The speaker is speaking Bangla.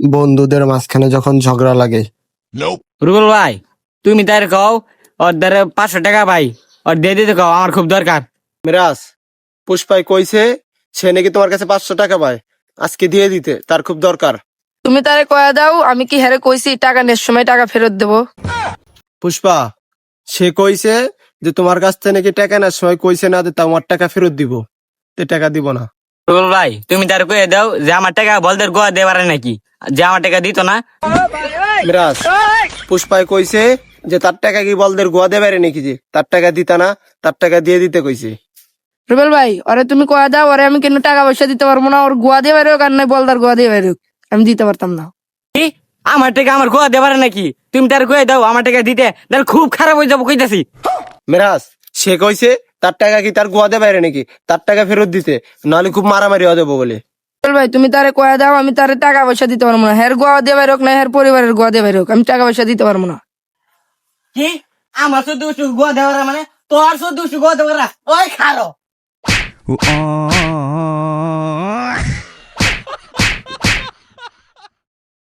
বন্ধুদের মাঝখানে যখন ঝগড়া লাগে। রুবেল ভাই তুমি তার কও ওর দ্বারা 500 টাকা ভাই ওর দিয়ে দিতে কও, আমার খুব দরকার। মিরাজ, পুষ্পাই কইছে সে নাকি তোমার কাছে 500 টাকা পায়, আজকে দিয়ে দিতে, তার খুব দরকার। তুমি তারে কয়া দাও আমি কি হেরে কইছি টাকা নেওয়ার সময় টাকা ফেরত দেবো। পুষ্পা, সে কইছে যে তোমার কাছ থেকে নাকি টাকা নেওয়ার সময় কইছে না যে তোমার টাকা ফেরত দিব, তে টাকা দিব না। রুবেল ভাই তুমি তার কয়ে দাও যে আমার টাকা বলদের গোয়া দিয়ে পারে নাকি, যে আমার টাকা দিত না। মিরাজ, পুষ্পাই কইছে যে তার টাকা কি বলদের গোয়া দেবে নাকি, যে তার টাকা দিতা না, তার টাকা দিয়ে দিতে কইছে। রুবেল ভাই ওরে তুমি কয়া দাও ওরে আমি কেন টাকা পয়সা দিতে পারবো না, ওর গোয়া দিয়ে বেরোক আর নাই বলদার গোয়া দিয়ে বেরোক, আমি দিতে পারতাম না। কি আমার টাকা আমার গোয়া দিয়ে পারে নাকি? তুমি তার কয়ে দাও আমার টাকা দিতে, তাহলে খুব খারাপ হয়ে যাবো কইতাছি। মিরাজ, সে কইছে তার টাকা কি তার গোয়া দেবে নাকি, তার টাকা ফেরত দিতে, নাহলে খুব মারামারি হয়ে যাবো বলে। রুবেল ভাই তুমি তারে কয়া দাও আমি তারে টাকা পয়সা দিতে পারবো না, হের গোয়া দিয়ে বেরোক না হের পরিবারের গোয়া দিয়ে বেরোক, আমি টাকা পয়সা দিতে পারবো না। কি আমার 1400 গোয়া দেওয়ার মানে তোর 1400 গোয়া দেওয়ার ওই খারো।